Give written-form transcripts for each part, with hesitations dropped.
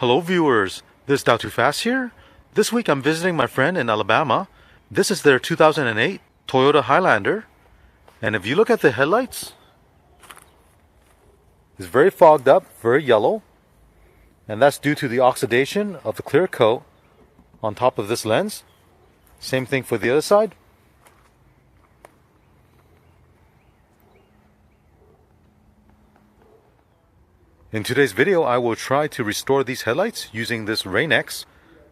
Hello viewers, this is Dow Too Fast here. This week I'm visiting my friend in Alabama. This is their 2008 Toyota Highlander. And if you look at the headlights, it's very fogged up, very yellow. And that's due to the oxidation of the clear coat on top of this lens. Same thing for the other side. In today's video, I will try to restore these headlights using this Rain-X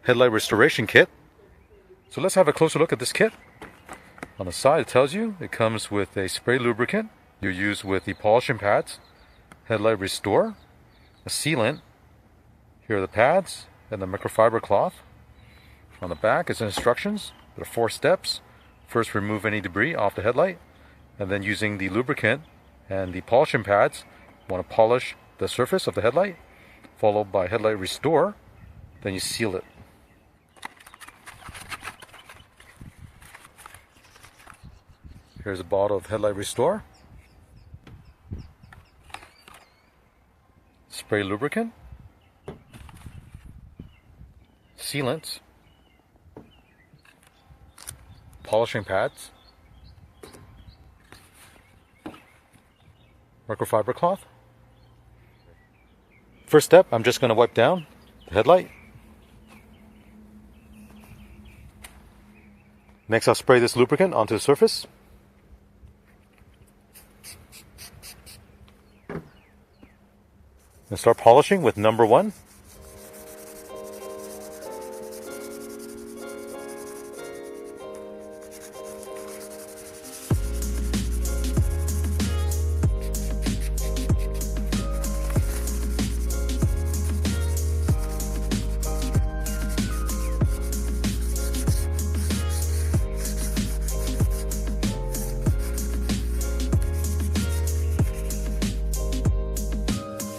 headlight restoration kit. So let's have a closer look at this kit. On the side it tells you it comes with a spray lubricant you use with the polishing pads, headlight restore, a sealant, here are the pads, and the microfiber cloth. On the back is instructions. There are 4 steps. First, remove any debris off the headlight, and then using the lubricant and the polishing pads, you want to polish the surface of the headlight, followed by headlight restore, then you seal it. Here's a bottle of headlight restore, spray lubricant, sealants, polishing pads, microfiber cloth. First step, I'm just going to wipe down the headlight. Next, I'll spray this lubricant onto the surface. And start polishing with number 1.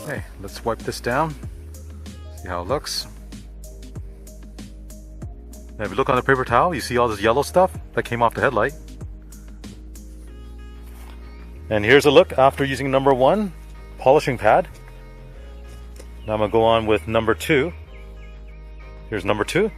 Okay, let's wipe this down, see how it looks. Now if you look on the paper towel, you see all this yellow stuff that came off the headlight. And here's a look after using number 1 polishing pad. Now I'm going to go on with number 2. Here's number 2.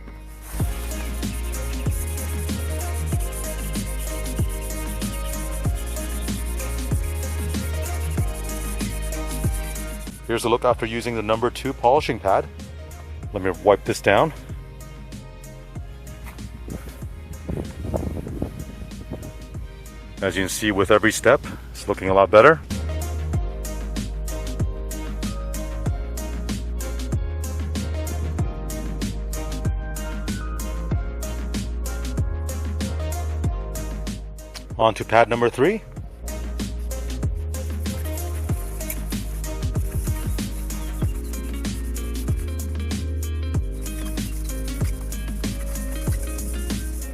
Here's a look after using the number 2 polishing pad. Let me wipe this down. As you can see, with every step, it's looking a lot better. On to pad number 3.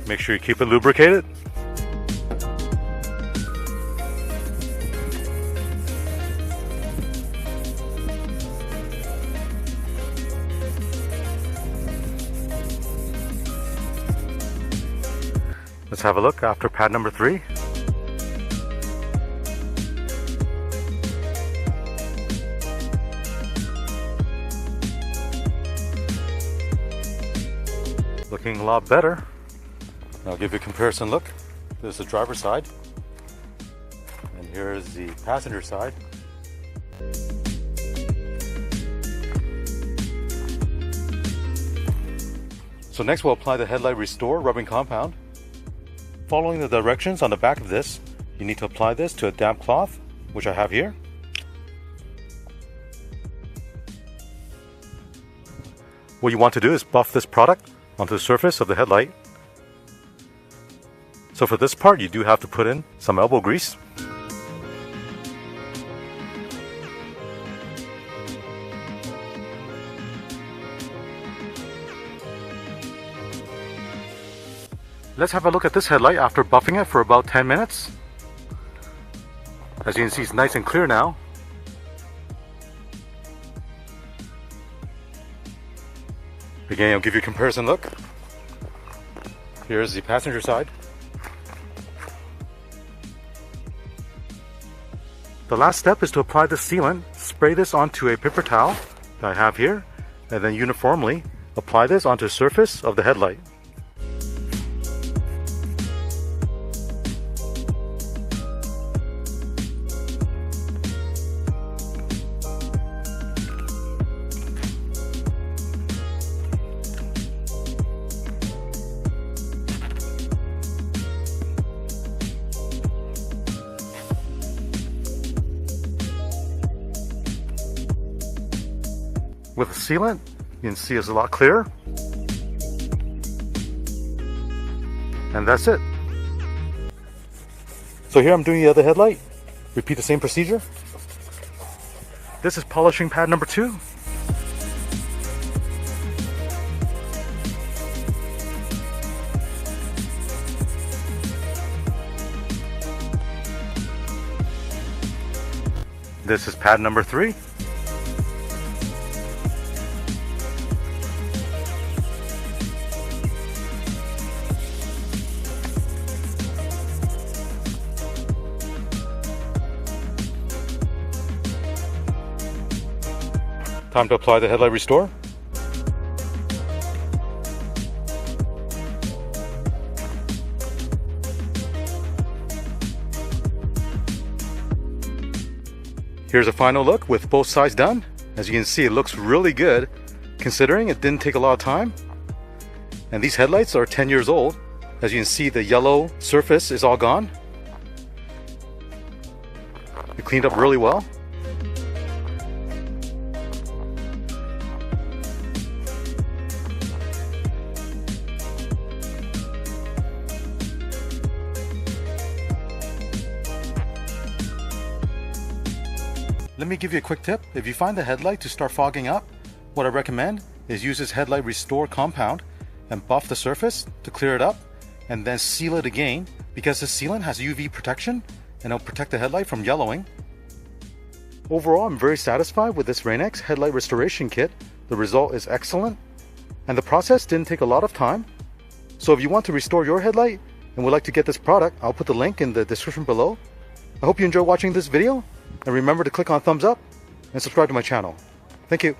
Make sure you keep it lubricated. Let's have a look after pad number 3. Looking a lot better. I'll give you a comparison look. This is the driver's side, and here is the passenger side. So next we'll apply the headlight restore rubbing compound. Following the directions on the back of this, you need to apply this to a damp cloth, which I have here. What you want to do is buff this product onto the surface of the headlight. So for this part, you do have to put in some elbow grease. Let's have a look at this headlight after buffing it for about 10 minutes. As you can see, it's nice and clear now. Again, I'll give you a comparison look. Here's the passenger side. The last step is to apply the sealant. Spray this onto a paper towel that I have here, and then uniformly apply this onto the surface of the headlight. With the sealant, you can see it's a lot clearer. And that's it. So here I'm doing the other headlight. Repeat the same procedure. This is polishing pad number 2. This is pad number 3. Time to apply the headlight restore. Here's a final look with both sides done. As you can see, it looks really good considering it didn't take a lot of time. And these headlights are 10 years old. As you can see, the yellow surface is all gone. It cleaned up really well. Let me give you a quick tip. If you find the headlight to start fogging up, what I recommend is use this headlight restore compound and buff the surface to clear it up and then seal it again, because the sealant has UV protection and it'll protect the headlight from yellowing. Overall, I'm very satisfied with this Rain-X headlight restoration kit. The result is excellent and the process didn't take a lot of time. So if you want to restore your headlight and would like to get this product, I'll put the link in the description below. I hope you enjoy watching this video. And remember to click on thumbs up and subscribe to my channel. Thank you.